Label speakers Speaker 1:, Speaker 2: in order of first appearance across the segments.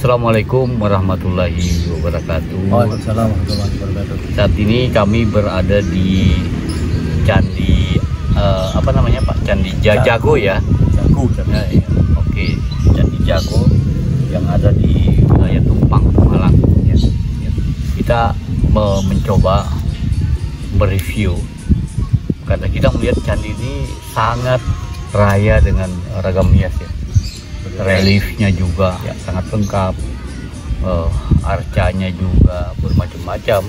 Speaker 1: Assalamualaikum warahmatullahi wabarakatuh.
Speaker 2: Waalaikumsalam warahmatullahi wabarakatuh.
Speaker 1: Saat ini kami berada di Candi apa namanya Pak? Candi Jago ya.
Speaker 2: Jago.
Speaker 1: Ya, ya. Oke, Candi Jago yang ada di wilayah Tumpang, Malang. Ya. Ya. Kita mencoba mereview karena kita melihat candi ini sangat raya dengan ragam hias ya. Reliefnya juga ya, sangat lengkap, arcanya juga bermacam-macam.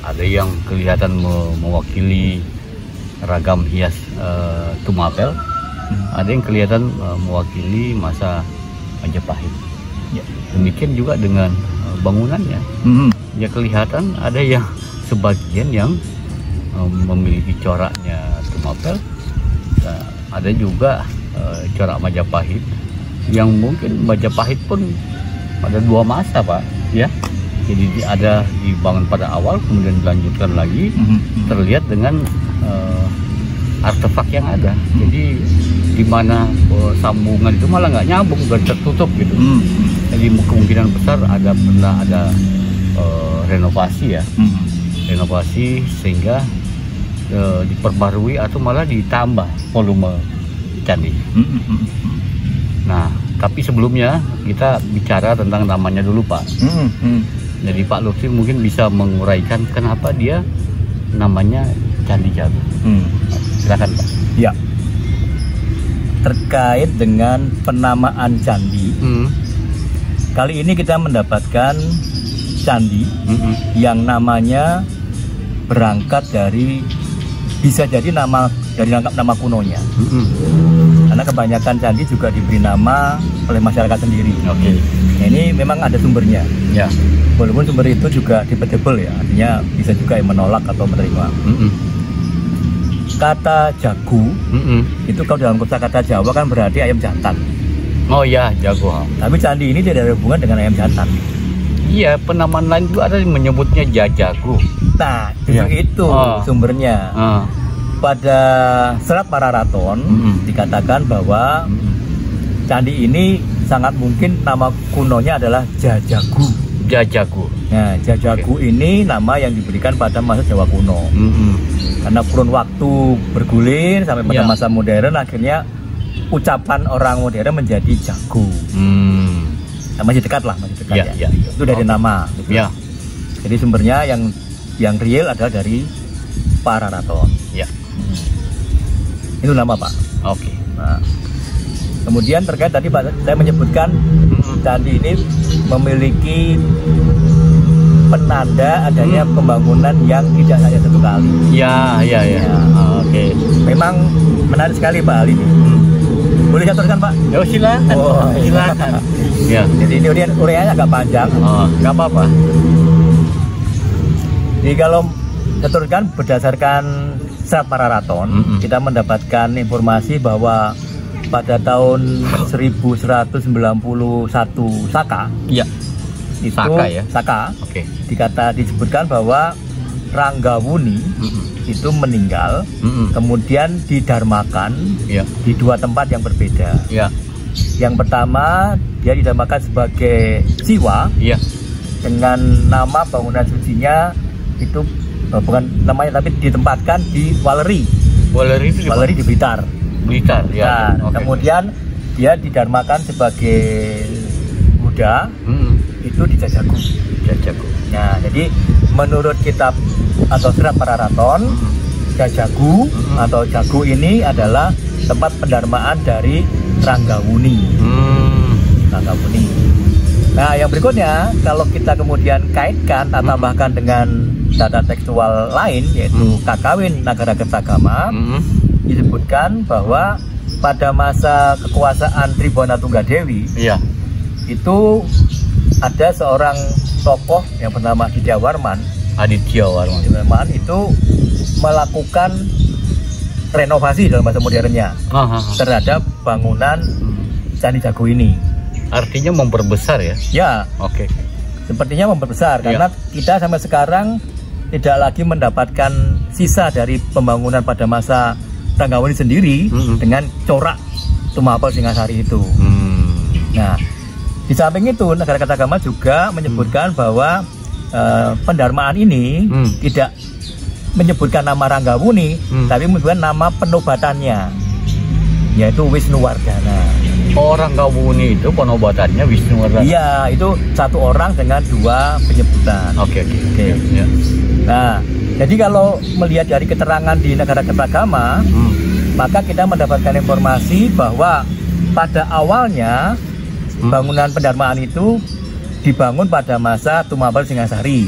Speaker 1: Ada yang kelihatan mewakili ragam hias Tumapel, ada yang kelihatan mewakili masa Majapahit. Ya. Demikian juga dengan bangunannya. Ya kelihatan ada yang sebagian yang memiliki coraknya Tumapel, ada juga corak Majapahit. Yang mungkin Majapahit pun pada dua masa Pak ya, jadi ada dibangun pada awal kemudian dilanjutkan lagi. Terlihat dengan artefak yang ada, jadi di mana sambungan itu malah nggak nyambung dan tertutup gitu. Jadi kemungkinan besar pernah ada renovasi ya, renovasi sehingga diperbarui atau malah ditambah volume candi. Nah, tapi sebelumnya kita bicara tentang namanya dulu Pak. Jadi Pak Lutfi mungkin bisa menguraikan kenapa dia namanya Candi Jago. Silakan Pak.
Speaker 2: Ya. Terkait dengan penamaan candi, kali ini kita mendapatkan candi yang namanya berangkat dari, bisa jadi nama kunonya. Karena kebanyakan candi juga diberi nama oleh masyarakat sendiri.
Speaker 1: Oke.
Speaker 2: Nah, ini memang ada sumbernya.
Speaker 1: Ya.
Speaker 2: Walaupun sumber itu juga debatable ya, artinya bisa juga yang menolak atau menerima. Kata jago itu kalau dalam kosakata Jawa kan berarti ayam jantan.
Speaker 1: Oh ya, jago.
Speaker 2: Tapi candi ini tidak ada hubungan dengan ayam jantan.
Speaker 1: Iya, penamaan lain juga ada yang menyebutnya jago.
Speaker 2: Nah, itu sumbernya. Pada Serat Pararaton dikatakan bahwa candi ini sangat mungkin nama kunonya adalah Jajagu.
Speaker 1: Jajagu.
Speaker 2: Nah, Jajagu ini nama yang diberikan pada masa Jawa kuno. Karena kurun waktu bergulir sampai pada masa modern, akhirnya ucapan orang modern menjadi jago. Nah, masih dekat lah, masih dekat ya. Itu dari nama. Gitu.
Speaker 1: Ya.
Speaker 2: Jadi sumbernya yang real adalah dari Pararaton.
Speaker 1: Ya.
Speaker 2: Itu nama Pak.
Speaker 1: Oke.
Speaker 2: Nah, kemudian terkait tadi Pak, saya menyebutkan candi ini memiliki penanda adanya pembangunan yang tidak hanya satu kali.
Speaker 1: Ya. Oke.
Speaker 2: Memang menarik sekali Pak hal ini. Boleh saya teruskan Pak?
Speaker 1: Ya silakan. Silakan. Ya.
Speaker 2: Jadi ini uraiannya agak panjang.
Speaker 1: Nggak apa-apa.
Speaker 2: Jadi kalau saya teruskan berdasarkan Serat Pararaton, kita mendapatkan informasi bahwa pada tahun 1191 Saka,
Speaker 1: ya,
Speaker 2: itu
Speaker 1: Saka ya.
Speaker 2: Saka,
Speaker 1: Oke.
Speaker 2: disebutkan bahwa Ranggawuni itu meninggal, kemudian didarmakan di dua tempat yang berbeda.
Speaker 1: Ya.
Speaker 2: Yang pertama dia didarmakan sebagai Siwa, dengan nama bangunan sucinya itu bukan namanya tapi ditempatkan di Waleri. Waleri di Blitar.
Speaker 1: Blitar ya.
Speaker 2: Nah, kemudian dia didarmakan sebagai Buddha itu di Jajagu. Nah, jadi menurut kitab atau Serat Pararaton, Jajagu atau Jago ini adalah tempat pendarmaan dari Ranggawuni. Nah, yang berikutnya kalau kita kemudian kaitkan atau tambahkan dengan data tekstual lain yaitu Kakawin Nagara Kertagama, disebutkan bahwa pada masa kekuasaan Tribhuwana Tunggadewi itu ada seorang tokoh yang bernama Aditya Warman. Itu melakukan renovasi dalam bahasa modernnya terhadap bangunan Candi Jago ini.
Speaker 1: Artinya memperbesar ya?
Speaker 2: Ya.
Speaker 1: Oke.
Speaker 2: Sepertinya memperbesar karena kita sampai sekarang tidak lagi mendapatkan sisa dari pembangunan pada masa Ranggawuni sendiri dengan corak Tumapel Singasari itu. Nah, Di samping itu Negara Kertagama juga menyebutkan bahwa pendarmaan ini tidak menyebutkan nama Ranggawuni, tapi menyebutkan nama penobatannya, yaitu Wisnuwardana.
Speaker 1: Ranggawuni itu penobatannya Wisnuwardana.
Speaker 2: Iya, itu satu orang dengan dua penyebutan.
Speaker 1: Oke. Ya.
Speaker 2: Nah, jadi kalau melihat dari keterangan di Negara Kertagama, maka kita mendapatkan informasi bahwa pada awalnya bangunan pendarmaan itu dibangun pada masa Tumapel Singasari,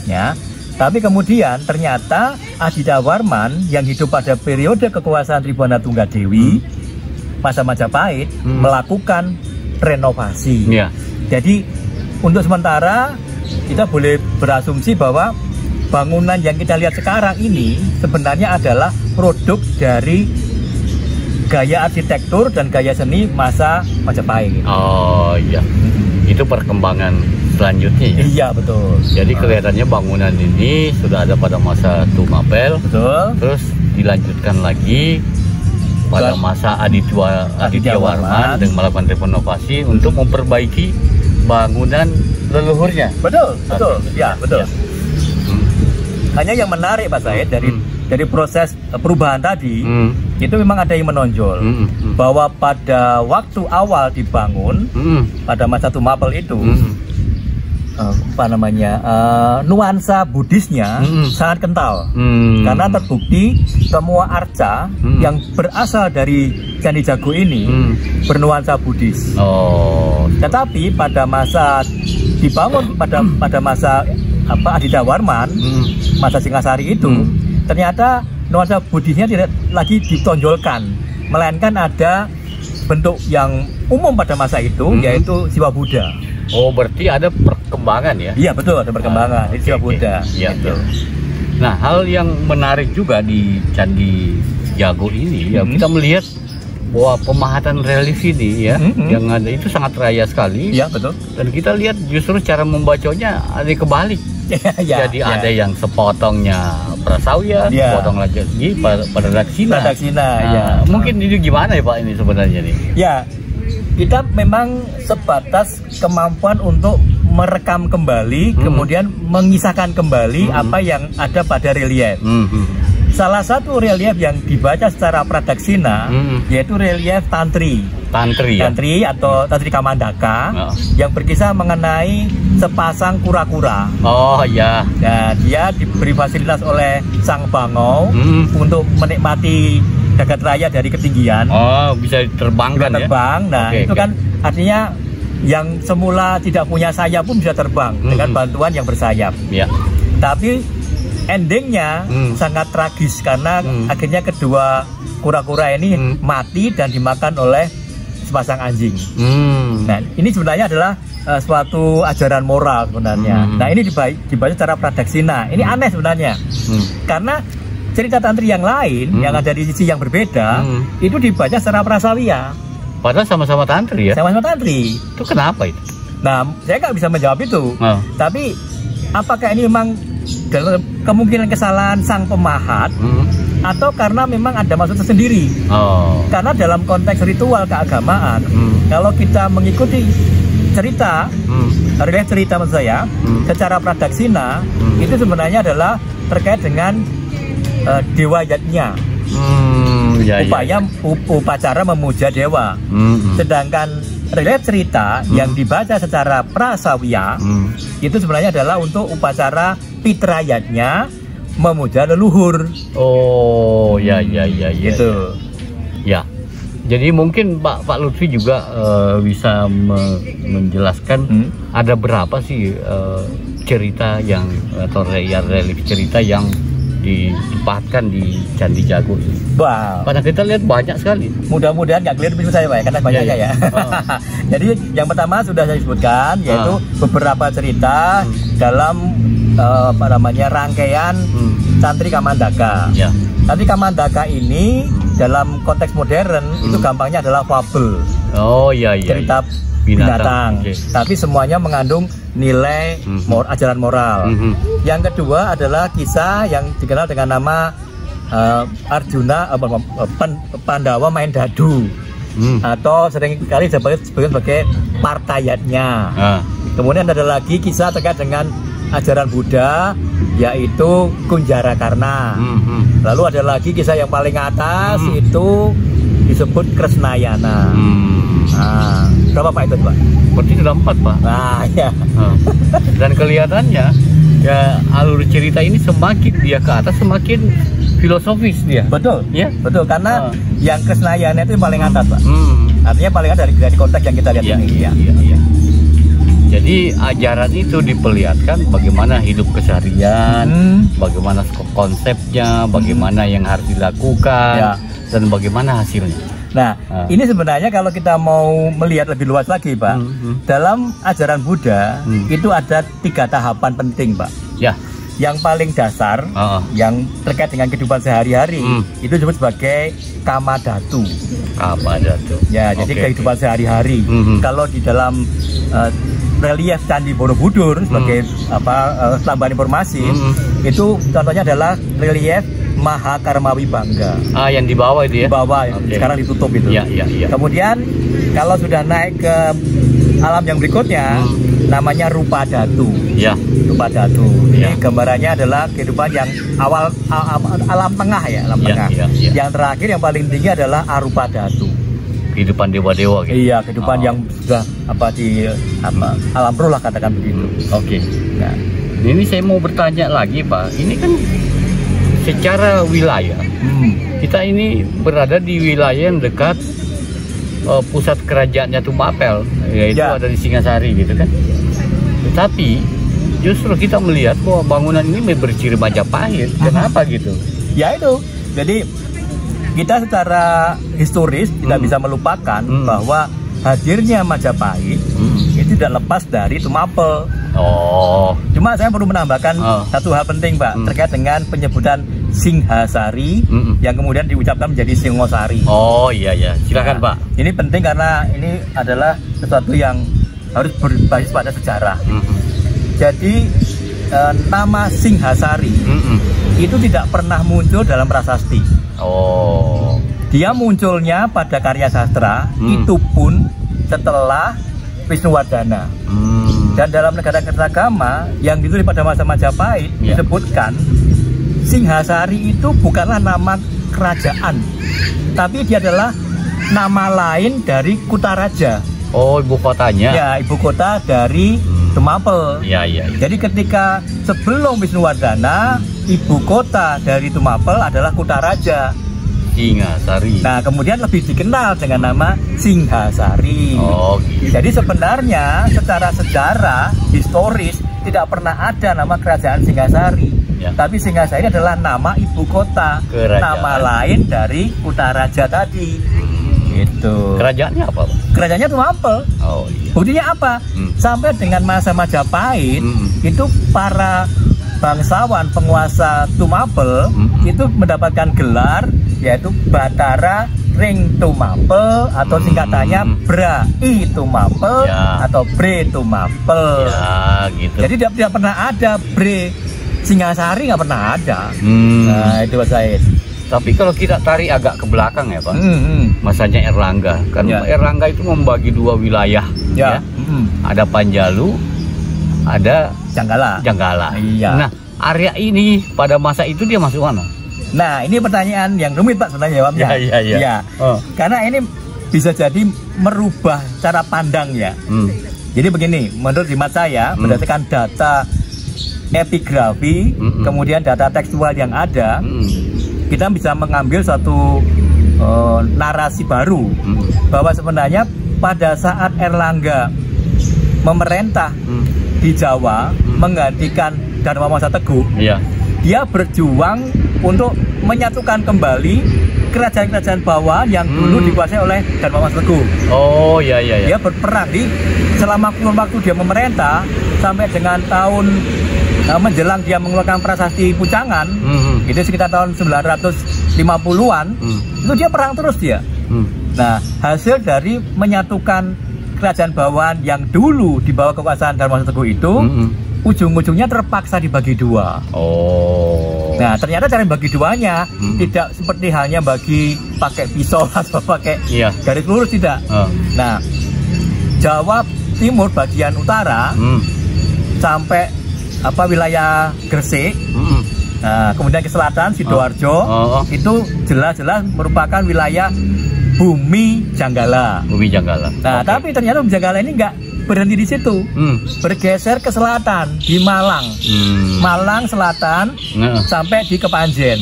Speaker 2: ya. Tapi kemudian ternyata Adidawarman yang hidup pada periode kekuasaan Tribhuwana Tunggadewi, masa Majapahit, melakukan renovasi.
Speaker 1: Ya.
Speaker 2: Jadi untuk sementara kita boleh berasumsi bahwa bangunan yang kita lihat sekarang ini sebenarnya adalah produk dari gaya arsitektur dan gaya seni masa Majapahit.
Speaker 1: Oh iya, itu perkembangan selanjutnya ya?
Speaker 2: Iya, betul.
Speaker 1: Jadi kelihatannya bangunan ini sudah ada pada masa Tumapel.
Speaker 2: Betul.
Speaker 1: Terus dilanjutkan lagi pada masa Adidawarman dengan melakukan renovasi untuk memperbaiki bangunan leluhurnya.
Speaker 2: Betul. Ya, betul. Hanya yang menarik Pak Said dari proses perubahan tadi, itu memang ada yang menonjol bahwa pada waktu awal dibangun pada masa Tumapel itu nuansa Buddhisnya sangat kental, karena terbukti semua arca yang berasal dari Candi Jago ini bernuansa Buddhis. Tetapi pada masa dibangun pada masa Adidawarman, masa Singasari itu, ternyata nuansa Buddhisnya tidak lagi ditonjolkan, melainkan ada bentuk yang umum pada masa itu, yaitu Siwa Buddha.
Speaker 1: Oh, berarti ada perkembangan ya?
Speaker 2: Iya, betul, ada perkembangan di Siwa Buddha.
Speaker 1: Ya,
Speaker 2: gitu.
Speaker 1: Nah, hal yang menarik juga di Candi Jago ini, ya kita melihat bahwa pemahatan relief ini ya, yang ada itu sangat raya sekali.
Speaker 2: Iya, betul.
Speaker 1: Dan kita lihat justru cara membacanya ada kebalik. Jadi ada yang sepotongnya Prasawiya, sepotong lagi pada Daksina. Mungkin ini gimana ya Pak ini sebenarnya nih? Ya,
Speaker 2: kita memang sebatas kemampuan untuk merekam kembali, kemudian mengisahkan kembali apa yang ada pada relief. Salah satu relief yang dibaca secara pradaksina yaitu relief Tantri atau Tantri Kamandaka yang berkisah mengenai sepasang kura-kura.
Speaker 1: Oh ya.
Speaker 2: Nah, dia diberi fasilitas oleh Sang Bangau untuk menikmati jagat raya dari ketinggian.
Speaker 1: Oh, bisa diterbangkan ya?
Speaker 2: Nah, itu kan artinya yang semula tidak punya sayap pun bisa terbang dengan bantuan yang bersayap. Ya. Tapi endingnya sangat tragis karena akhirnya kedua kura-kura ini mati dan dimakan oleh sepasang anjing. Nah, ini sebenarnya adalah suatu ajaran moral sebenarnya. Nah, ini dibaca secara pradaksina. Ini aneh sebenarnya, karena cerita tantri yang lain yang ada di sisi yang berbeda itu dibaca secara prasawiya.
Speaker 1: Padahal sama-sama tantri ya?
Speaker 2: Sama-sama tantri.
Speaker 1: Itu kenapa itu?
Speaker 2: Nah, saya nggak bisa menjawab itu. Tapi apakah ini memang dalam kemungkinan kesalahan sang pemahat atau karena memang ada maksud tersendiri? Karena dalam konteks ritual keagamaan, kalau kita mengikuti cerita, relief cerita maksud saya, secara pradaksina, itu sebenarnya adalah terkait dengan dewa yatnya, upaya upacara memuja dewa. Sedangkan relief cerita yang dibaca secara prasawiya itu sebenarnya adalah untuk upacara pitrayatnya memuja leluhur.
Speaker 1: Oh ya
Speaker 2: gitu
Speaker 1: ya. Jadi mungkin Pak Lutfi juga bisa menjelaskan ada berapa sih cerita yang atau relief cerita yang ditempatkan di Candi Jago ini.
Speaker 2: Wow.
Speaker 1: Karena kita lihat banyak sekali.
Speaker 2: Mudah-mudahan nggak clear bisa saya Pak ya, karena banyaknya ya. Jadi yang pertama sudah saya sebutkan, yaitu beberapa cerita dalam rangkaian Tantri Kamandaka. Tantri Kamandaka ini dalam konteks modern itu gampangnya adalah fabel. Cerita binatang. Tapi semuanya mengandung nilai ajaran moral. Yang kedua adalah kisah yang dikenal dengan nama Arjuna Pandawa main dadu. atau seringkali disebut sebagai partayatnya. Kemudian ada lagi kisah terkait dengan ajaran Buddha, yaitu Kunjarakarna. Lalu ada lagi kisah yang paling atas, itu disebut Kresnayana. Nah, berapa Pak itu Pak?
Speaker 1: Berarti sudah 4 Pak.
Speaker 2: Nah ya.
Speaker 1: Dan kelihatannya ya alur cerita ini semakin dia ke atas semakin filosofis dia.
Speaker 2: Betul,
Speaker 1: ya,
Speaker 2: betul, karena yang Kresnayana itu yang paling atas Pak. Artinya paling atas dari konteks yang kita lihat ini.
Speaker 1: Iya. Jadi ajaran itu diperlihatkan bagaimana hidup keseharian, bagaimana konsepnya, bagaimana yang harus dilakukan, dan bagaimana hasilnya.
Speaker 2: Nah, ini sebenarnya kalau kita mau melihat lebih luas lagi, Pak, dalam ajaran Buddha itu ada 3 tahapan penting, Pak.
Speaker 1: Ya.
Speaker 2: Yang paling dasar, yang terkait dengan kehidupan sehari-hari, itu disebut sebagai kamadhatu.
Speaker 1: Kamadhatu.
Speaker 2: Ya, jadi kehidupan sehari-hari. Kalau di dalam relief Candi Borobudur sebagai tambahan informasi, itu contohnya adalah relief Mahakarmawibangga.
Speaker 1: Yang di bawah itu ya?
Speaker 2: Di bawah, sekarang ditutup itu.
Speaker 1: Ya.
Speaker 2: Kemudian kalau sudah naik ke alam yang berikutnya, namanya Rupadatu.
Speaker 1: Ya.
Speaker 2: Rupadatu. Ini gambarannya adalah kehidupan yang awal alam tengah ya, alam tengah. Yang terakhir yang paling tinggi adalah Arupadatu.
Speaker 1: Kehidupan dewa-dewa gitu.
Speaker 2: Iya, kehidupan yang sudah di alam roh lah, katakan begitu.
Speaker 1: Oke. Nah, ini saya mau bertanya lagi Pak. Ini kan secara wilayah, kita ini berada di wilayah yang dekat pusat kerajaannya Tumapel, yaitu ada di Singasari gitu kan. Tetapi justru kita melihat bahwa bangunan ini berciri Majapahit. Kenapa gitu? Ya itu. Jadi kita secara historis tidak bisa melupakan bahwa hadirnya Majapahit itu tidak lepas dari Tumapel. Cuma saya perlu menambahkan satu hal penting Pak, terkait dengan penyebutan Singhasari yang kemudian diucapkan menjadi Singosari. Iya, silakan Pak. Ini penting karena ini adalah sesuatu yang harus berbasis pada sejarah. Jadi nama Singhasari itu tidak pernah muncul dalam prasasti. Dia munculnya pada karya sastra, itu pun setelah Wisnuwardana. Dan dalam negara Kertagama yang ditulis pada masa Majapahit disebutkan Singhasari itu bukanlah nama kerajaan, tapi dia adalah nama lain dari Kutaraja. Ibu kotanya. Ya, ibu kota dari Tumapel. Jadi ketika sebelum Wisnuwardana, ibu kota dari Tumapel adalah Kutaraja. Singhasari. Nah, kemudian lebih dikenal dengan nama Singhasari. Gitu. Jadi sebenarnya secara sejarah historis tidak pernah ada nama kerajaan Singhasari. Tapi Singhasari adalah nama ibu kota, nama lain dari Kutaraja tadi. Itu. Kerajaannya apa, Pak? Kerajaannya Tumapel. Buktinya apa? Sampai dengan masa Majapahit itu para bangsawan penguasa Tumapel itu mendapatkan gelar yaitu Batara Ring Tumapel atau singkatannya Brai Tumapel atau Bre Tumapel. Gitu. Jadi tidak pernah ada Bre Singhasari, nggak pernah ada. Nah, itu Pak Said. Tapi kalau kita tarik agak ke belakang ya Pak, masanya Erlangga, kan Erlangga itu membagi 2 wilayah, ada Panjalu, ada Janggala. Nah, area ini pada masa itu dia masuk mana? Nah, ini pertanyaan yang rumit Pak sebenarnya jawabnya. Iya. Karena ini bisa jadi merubah cara pandang ya. Jadi begini, menurut hemat saya berdasarkan data epigrafi, kemudian data tekstual yang ada, kita bisa mengambil suatu narasi baru bahwa sebenarnya pada saat Erlangga memerintah di Jawa menggantikan Dharmawangsa Teguh, dia berjuang untuk menyatukan kembali kerajaan-kerajaan bawah yang dulu dikuasai oleh Dharmawangsa Teguh. Dia berperang selama kurun waktu dia memerintah sampai dengan tahun menjelang dia mengeluarkan prasasti Pucangan, itu sekitar tahun 950-an, itu dia perang terus dia. Nah, hasil dari menyatukan kerajaan bawahan yang dulu di bawah kekuasaan Dharmawangsa Teguh itu,
Speaker 2: ujung-ujungnya terpaksa dibagi dua.
Speaker 1: Oh.
Speaker 2: Nah, ternyata cara bagi duanya tidak seperti hanya bagi pakai pisau atau pakai garis lurus, tidak. Nah, Jawa Timur bagian utara sampai wilayah Gresik, nah, kemudian ke selatan Sidoarjo, itu jelas-jelas merupakan wilayah Bumi Janggala.
Speaker 1: Bumi Janggala.
Speaker 2: Nah, tapi ternyata Bumi Janggala ini nggak berhenti di situ, bergeser ke selatan di Malang, Malang Selatan sampai di Kepanjen.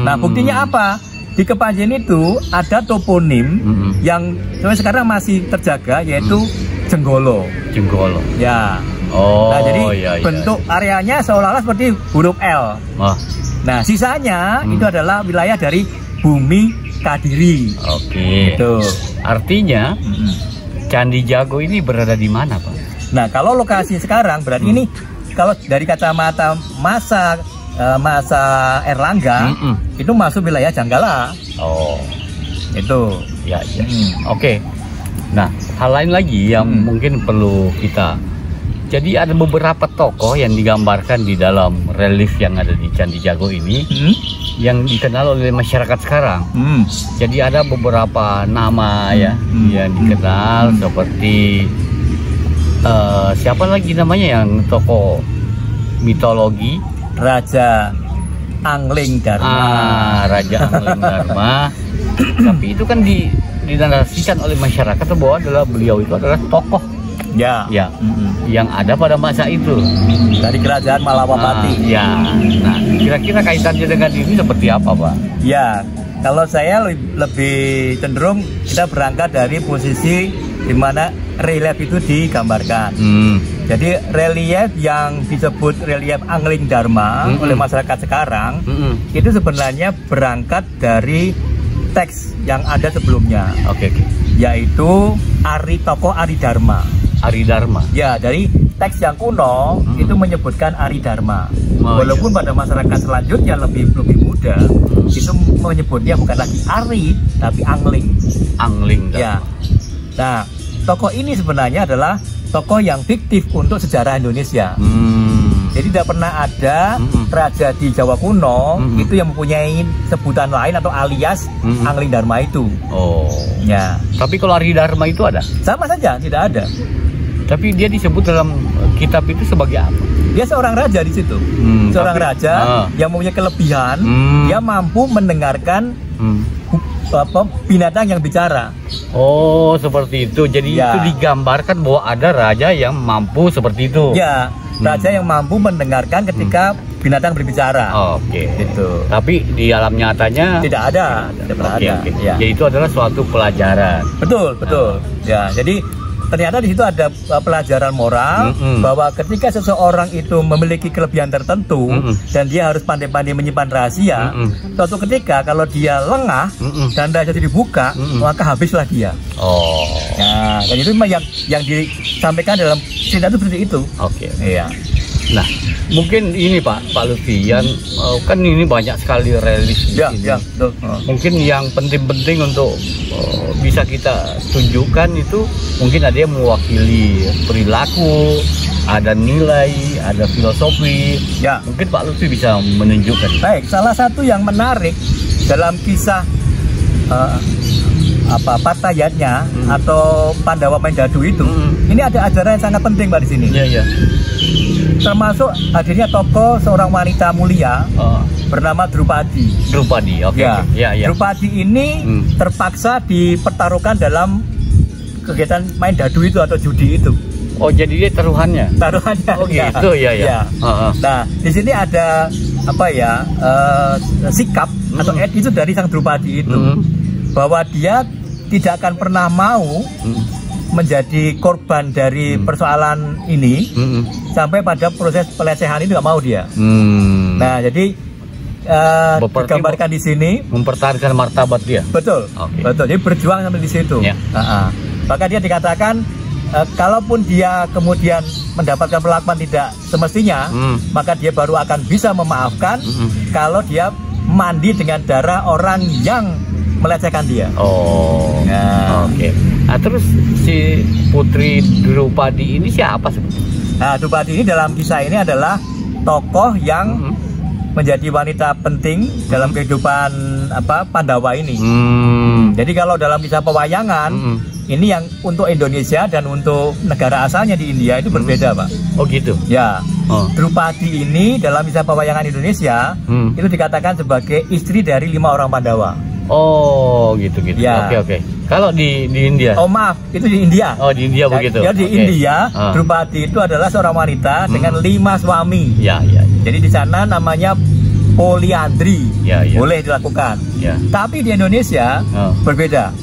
Speaker 2: Nah, buktinya apa? Di Kepanjen itu ada toponim yang sampai sekarang masih terjaga, yaitu Jenggolo.
Speaker 1: Jenggolo.
Speaker 2: Ya.
Speaker 1: Oh.
Speaker 2: Nah, jadi bentuk areanya seolah-olah seperti huruf L. Nah, sisanya itu adalah wilayah dari Bumi Kadiri.
Speaker 1: Oke.
Speaker 2: Itu.
Speaker 1: Artinya Candi Jago ini berada di mana, Pak?
Speaker 2: Nah, kalau lokasi sekarang berarti ini kalau dari kacamata masa Erlangga itu masuk wilayah Janggala.
Speaker 1: Oh,
Speaker 2: itu.
Speaker 1: Ya. Oke. Nah, hal lain lagi yang mungkin perlu kita. Jadi ada beberapa tokoh yang digambarkan di dalam relief yang ada di Candi Jago ini yang dikenal oleh masyarakat sekarang. Jadi ada beberapa nama yang dikenal seperti siapa lagi namanya yang tokoh mitologi?
Speaker 2: Raja Angling Dharma.
Speaker 1: Raja Angling Dharma. Tapi itu kan dinarasikan oleh masyarakat bahwa beliau itu adalah tokoh yang ada pada masa itu
Speaker 2: dari kerajaan Malawapati.
Speaker 1: Nah, kira-kira kaitannya dengan ini seperti apa, Pak?
Speaker 2: Ya, kalau saya lebih cenderung kita berangkat dari posisi di mana relief itu digambarkan. Jadi relief yang disebut relief Angling Dharma oleh masyarakat sekarang itu sebenarnya berangkat dari teks yang ada sebelumnya. Yaitu tokoh Ari Dharma.
Speaker 1: Ari Dharma.
Speaker 2: Ya, dari teks yang kuno itu menyebutkan Ari Dharma. Walaupun pada masyarakat selanjutnya lebih muda itu menyebutnya bukan lagi Ari tapi Angling.
Speaker 1: Angling Dharma.
Speaker 2: Ya. Nah, tokoh ini sebenarnya adalah tokoh yang fiktif untuk sejarah Indonesia. Jadi tidak pernah ada raja di Jawa kuno itu yang mempunyai sebutan lain atau alias Angling Dharma itu.
Speaker 1: Oh.
Speaker 2: Ya.
Speaker 1: Tapi kalau Ari Dharma itu ada?
Speaker 2: Sama saja, tidak ada.
Speaker 1: Tapi dia disebut dalam kitab itu sebagai apa?
Speaker 2: Dia seorang raja di situ. Seorang raja yang mempunyai kelebihan, dia mampu mendengarkan binatang yang bicara.
Speaker 1: Oh, seperti itu. Jadi itu digambarkan bahwa ada raja yang mampu seperti itu.
Speaker 2: Ya, raja yang mampu mendengarkan ketika binatang berbicara. Itu.
Speaker 1: Tapi di alam nyatanya
Speaker 2: tidak ada. Ya.
Speaker 1: Jadi itu adalah suatu pelajaran.
Speaker 2: Betul. Ya, jadi ternyata di situ ada pelajaran moral bahwa ketika seseorang itu memiliki kelebihan tertentu dan dia harus pandai-pandai menyimpan rahasia, suatu ketika kalau dia lengah dan rahasia dibuka, maka habislah dia. Nah, dan itu memang yang disampaikan dalam cerita itu seperti itu. Iya.
Speaker 1: Nah, mungkin ini Pak Lutfi yang kan ini banyak sekali relief.
Speaker 2: Betul.
Speaker 1: Mungkin yang penting-penting untuk bisa kita tunjukkan itu mungkin ada yang mewakili perilaku, ada nilai, ada filosofi. Ya. Mungkin Pak Lutfi bisa menunjukkan.
Speaker 2: Baik, salah satu yang menarik dalam kisah Partayatnya atau Pandawa Mendadu itu, ini ada ajaran yang sangat penting Pak di sini. Termasuk hadirnya tokoh seorang wanita mulia bernama Drupadi. Drupadi ini terpaksa dipertaruhkan dalam kegiatan main dadu itu atau judi itu.
Speaker 1: Oh, jadi dia taruhannya. Oh, gitu ya.
Speaker 2: Nah, di sini ada sikap atau itu dari sang Drupadi itu. Bahwa dia tidak akan pernah mau menjadi korban dari persoalan ini sampai pada proses pelecehan itu nggak mau dia. Nah, jadi digambarkan di sini
Speaker 1: mempertahankan martabat dia.
Speaker 2: Betul. Jadi berjuang sampai di situ. Maka dia dikatakan kalaupun dia kemudian mendapatkan perlakuan tidak semestinya, maka dia baru akan bisa memaafkan kalau dia mandi dengan darah orang yang melecehkan dia.
Speaker 1: Nah, terus si Putri Drupadi ini siapa sebenarnya?
Speaker 2: Nah, Drupadi ini dalam kisah ini adalah tokoh yang menjadi wanita penting dalam kehidupan Pandawa ini. Jadi kalau dalam kisah pewayangan ini yang untuk Indonesia dan untuk negara asalnya di India itu berbeda, Pak.
Speaker 1: Oh gitu.
Speaker 2: Ya. Drupadi ini dalam kisah pewayangan Indonesia itu dikatakan sebagai istri dari 5 orang Pandawa.
Speaker 1: Oh gitu.
Speaker 2: Ya.
Speaker 1: Oke. Kalau di India?
Speaker 2: Oh maaf, itu di India.
Speaker 1: Oh di India begitu.
Speaker 2: Ya di India, Drupadi itu adalah seorang wanita dengan 5 suami.
Speaker 1: Ya.
Speaker 2: Jadi di sana namanya poliandri, boleh dilakukan. Tapi di Indonesia berbeda.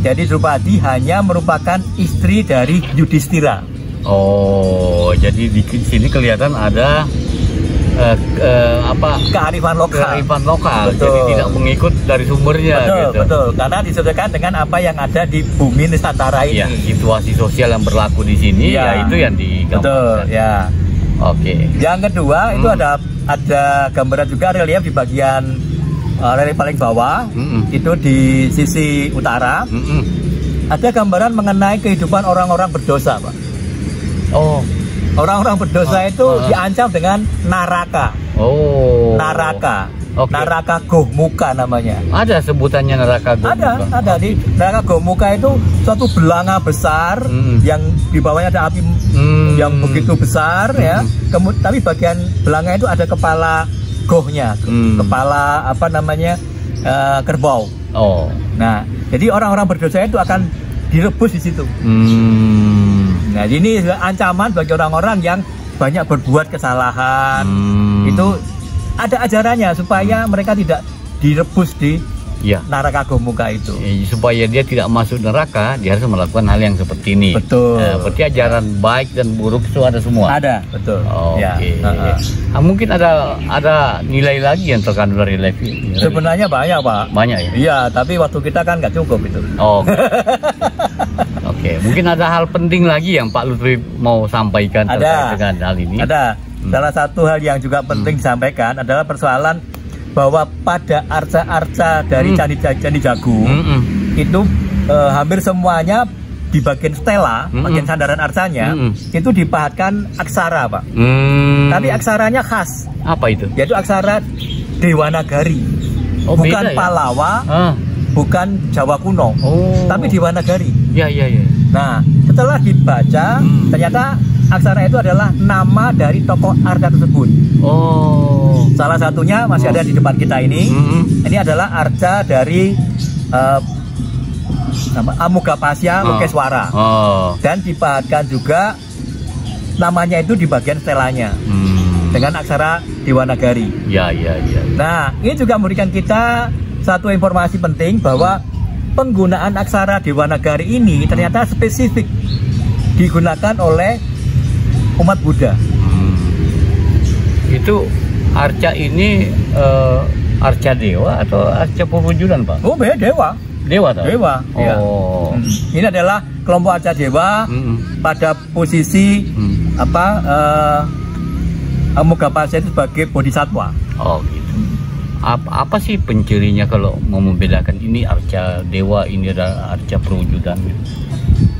Speaker 2: Jadi Drupadi hanya merupakan istri dari Yudhistira.
Speaker 1: Oh, jadi di sini kelihatan ada
Speaker 2: kearifan lokal.
Speaker 1: Betul. Jadi tidak mengikut dari sumbernya.
Speaker 2: Betul. Karena disesuaikan dengan apa yang ada di bumi Nusantara ini.
Speaker 1: Ya, situasi sosial yang berlaku di sini, ya itu yang digambarkan.
Speaker 2: Betul, ya.
Speaker 1: Oke.
Speaker 2: Yang kedua itu ada gambaran juga relief di bagian relief paling bawah, itu di sisi utara. Ada gambaran mengenai kehidupan orang-orang berdosa, Pak.
Speaker 1: Oh.
Speaker 2: Orang-orang berdosa itu diancam dengan naraka.
Speaker 1: Oh.
Speaker 2: Naraka. Naraka Gomuka namanya.
Speaker 1: Ada sebutannya neraka Gomuka?
Speaker 2: Ada. Di neraka Gomuka itu suatu belanga besar yang di bawahnya ada api yang begitu besar ya. Tapi bagian belanga itu ada kepala gohnya, kepala kerbau. Oh. Nah, jadi orang-orang berdosa itu akan direbus di situ. Nah, ini ancaman bagi orang-orang yang banyak berbuat kesalahan. Itu ada ajarannya supaya mereka tidak direbus di neraka Gomuka itu.
Speaker 1: Supaya dia tidak masuk neraka, dia harus melakukan hal yang seperti ini.
Speaker 2: Betul.
Speaker 1: Berarti ajaran baik dan buruk itu ada semua.
Speaker 2: Ada, betul.
Speaker 1: Oke. Mungkin ada nilai lagi yang terkandung dari Levi.
Speaker 2: Sebenarnya banyak, Pak.
Speaker 1: Banyak ya?
Speaker 2: Iya, tapi waktu kita kan nggak cukup itu.
Speaker 1: Oke. Mungkin ada hal penting lagi yang Pak Lutfi mau sampaikan terkait dengan hal ini.
Speaker 2: Ada. Salah satu hal yang juga penting disampaikan adalah persoalan bahwa pada arca-arca dari Candi Jagung itu hampir semuanya di bagian stela, bagian sandaran arcanya itu dipahatkan aksara, Pak. Tapi aksaranya khas.
Speaker 1: Apa itu?
Speaker 2: Yaitu aksara Dewanagari. Bukan Palawa, bukan Jawa kuno, tapi Dewanagari.
Speaker 1: Iya.
Speaker 2: Nah, setelah dibaca, ternyata aksara itu adalah nama dari tokoh arca tersebut. Salah satunya masih ada di depan kita ini. Ini adalah arca dari Amugapasya Lokeswara. Dan dipahatkan juga namanya itu di bagian stelanya dengan aksara Dewanagari.
Speaker 1: Iya.
Speaker 2: Nah, ini juga memberikan kita satu informasi penting bahwa penggunaan aksara Dewanagari ini ternyata spesifik digunakan oleh umat Buddha.
Speaker 1: Itu arca ini arca dewa atau arca pewujudan, Pak?
Speaker 2: Oh, beda dewa.
Speaker 1: Dewa toh?
Speaker 2: Dewa. Ya. Ini adalah kelompok arca dewa pada posisi Amugapasya itu sebagai bodhisatwa. Oh gitu.
Speaker 1: Apa sih pencirinya kalau mau membedakan ini arca dewa, ini adalah arca perwujudan?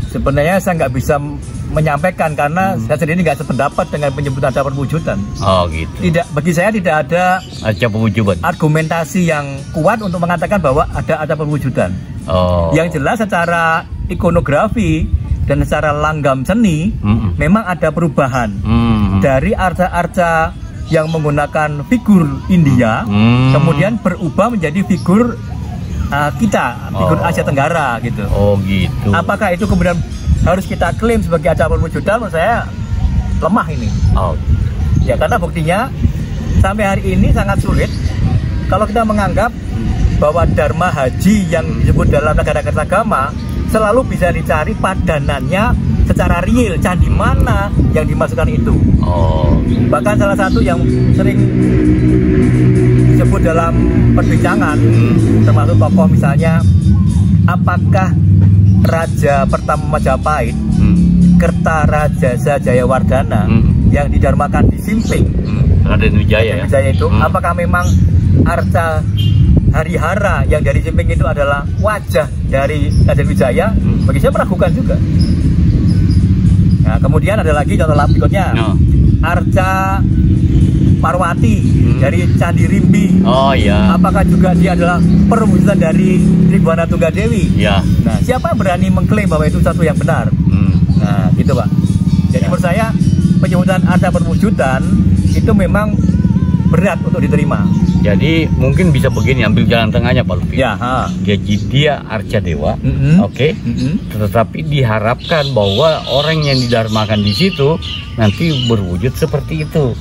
Speaker 2: Sebenarnya saya nggak bisa menyampaikan karena saya sendiri nggak sependapat dengan penyebutan arca perwujudan.
Speaker 1: Oh gitu.
Speaker 2: Bagi saya tidak ada
Speaker 1: arca perwujudan
Speaker 2: argumentasi yang kuat untuk mengatakan bahwa ada arca perwujudan. Yang jelas secara ikonografi dan secara langgam seni memang ada perubahan dari arca-arca yang menggunakan figur India kemudian berubah menjadi figur figur Asia Tenggara gitu.
Speaker 1: Oh gitu.
Speaker 2: Apakah itu kemudian harus kita klaim sebagai arca perwujudan? Menurut saya lemah ini. Ya, karena buktinya sampai hari ini sangat sulit kalau kita menganggap bahwa dharma haji yang disebut dalam negara kertagama selalu bisa dicari padanannya secara real, candi mana yang dimasukkan itu. Bahkan salah satu yang sering disebut dalam perbincangan termasuk tokoh misalnya, apakah Raja pertama Majapahit Kertarajasa Jayawardhana yang didarmakan di Simping
Speaker 1: Raden Wijaya
Speaker 2: itu apakah memang arca Harihara yang dari Simping itu adalah wajah dari Raden Wijaya? Bagi saya meragukan juga. Nah, kemudian ada lagi contoh berikutnya. Arca Parwati dari Candi Rimbi.
Speaker 1: Oh iya.
Speaker 2: Apakah juga dia adalah perwujudan dari Tribhuwana Tunggadewi?
Speaker 1: Ya.
Speaker 2: Nah, siapa yang berani mengklaim bahwa itu satu yang benar? Nah, gitu Pak. Jadi menurut saya penyebutan arca perwujudan itu memang berat untuk diterima.
Speaker 1: Jadi mungkin bisa begini, ambil jalan tengahnya Pak Lutfi.
Speaker 2: Ya.
Speaker 1: Jadi dia arca dewa, oke. Tetapi diharapkan bahwa orang yang didarmakan di situ nanti berwujud seperti itu,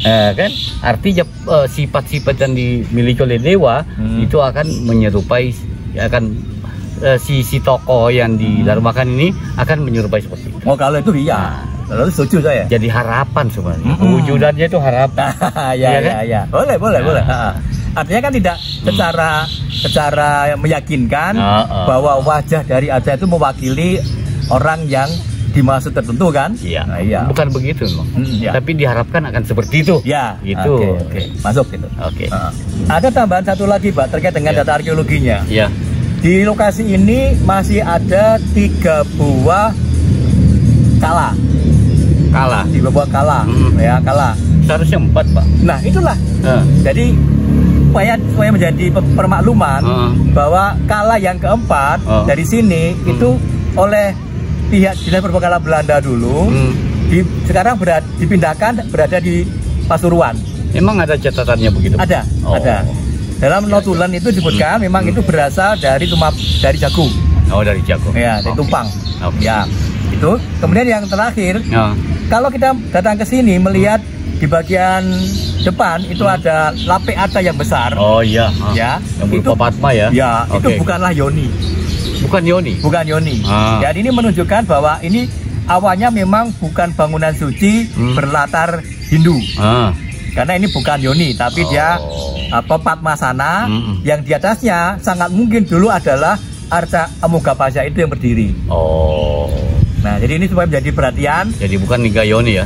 Speaker 1: kan? Artinya sifat-sifat yang dimiliki oleh dewa itu akan menyerupai, si tokoh yang didarmakan ini akan menyerupai seperti itu.
Speaker 2: Oh, kalau itu iya. Lalu setuju saya.
Speaker 1: Jadi harapan sebenarnya. Wujudannya itu harapan.
Speaker 2: Ya. Boleh. Artinya kan tidak secara meyakinkan bahwa wajah dari arca itu mewakili orang yang dimaksud tertentu kan?
Speaker 1: Iya.
Speaker 2: Nah, iya.
Speaker 1: Bukan begitu loh.
Speaker 2: Ya.
Speaker 1: Tapi diharapkan akan seperti itu.
Speaker 2: Ya.
Speaker 1: Gitu.
Speaker 2: Oke. Masuk gitu.
Speaker 1: Oke.
Speaker 2: Ada tambahan satu lagi Pak terkait dengan data arkeologinya.
Speaker 1: Iya.
Speaker 2: Di lokasi ini masih ada 3 buah kala. Di bawah kala, ya kala.
Speaker 1: Seharusnya 4 Pak.
Speaker 2: Nah itulah. Jadi supaya menjadi permakluman bahwa kala yang keempat dari sini itu oleh pihak Dinas Purbakala Belanda dulu, sekarang dipindahkan berada di Pasuruan.
Speaker 1: Emang ada catatannya begitu?
Speaker 2: Ada. Dalam notulen itu disebutkan memang itu berasal dari jagung.
Speaker 1: Oh, dari jagung.
Speaker 2: Ya, dari tumpang. Ya. Itu. Kemudian yang terakhir, kalau kita datang ke sini melihat di bagian depan itu ada lape arca yang besar.
Speaker 1: Oh iya.
Speaker 2: Ya.
Speaker 1: Yang berupa Padma ya.
Speaker 2: Ya, itu bukanlah Yoni.
Speaker 1: Bukan Yoni.
Speaker 2: Jadi ini menunjukkan bahwa ini awalnya memang bukan bangunan suci berlatar Hindu. Karena ini bukan Yoni, tapi dia Padmasana yang di atasnya sangat mungkin dulu adalah arca Amogapasya itu yang berdiri. Nah, jadi ini supaya menjadi perhatian.
Speaker 1: Jadi bukan Niga Yoni ya?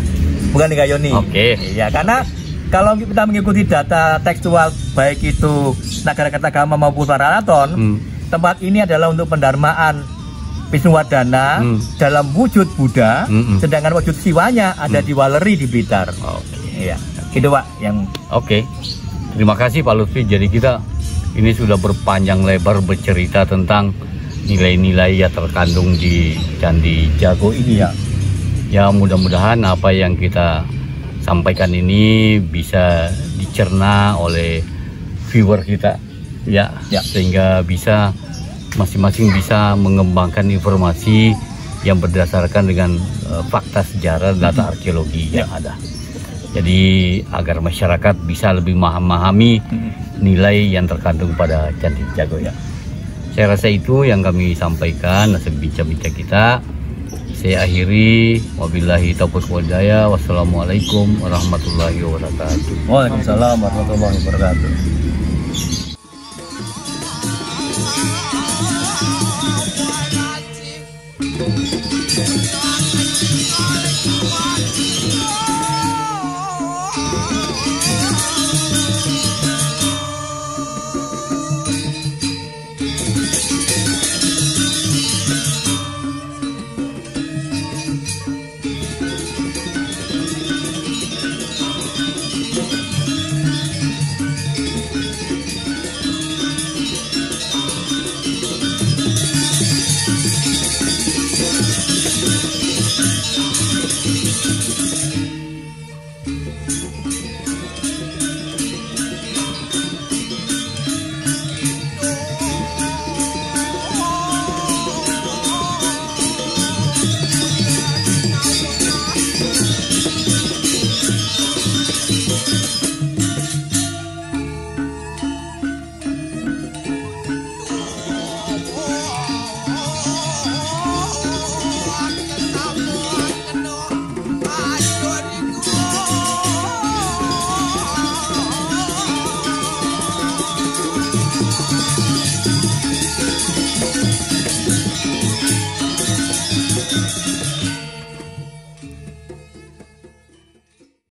Speaker 2: Bukan Niga Yoni.
Speaker 1: Oke.
Speaker 2: Ya, karena kalau kita mengikuti data tekstual baik itu Nagarakertagama maupun Pararaton, tempat ini adalah untuk pendarmaan Wisnuwardana dalam wujud Buddha, sedangkan wujud Siwanya ada di Waleri di Blitar. Iya, itu Pak yang.
Speaker 1: Terima kasih Pak Lutfi. Jadi kita ini sudah berpanjang lebar bercerita tentang nilai-nilai yang terkandung di Candi Jago ini ya. Ya mudah-mudahan apa yang kita sampaikan ini bisa dicerna oleh viewer kita ya. Sehingga bisa masing-masing bisa mengembangkan informasi yang berdasarkan dengan fakta sejarah data arkeologi yang ada. Jadi agar masyarakat bisa lebih memahami nilai yang terkandung pada Candi Jago ya. Saya rasa itu yang kami sampaikan hasil bincang-bincang kita. Saya akhiri, wabillahi taufiq wal hidayah. Wassalamualaikum warahmatullahi wabarakatuh.
Speaker 2: Waalaikumsalam warahmatullahi wabarakatuh.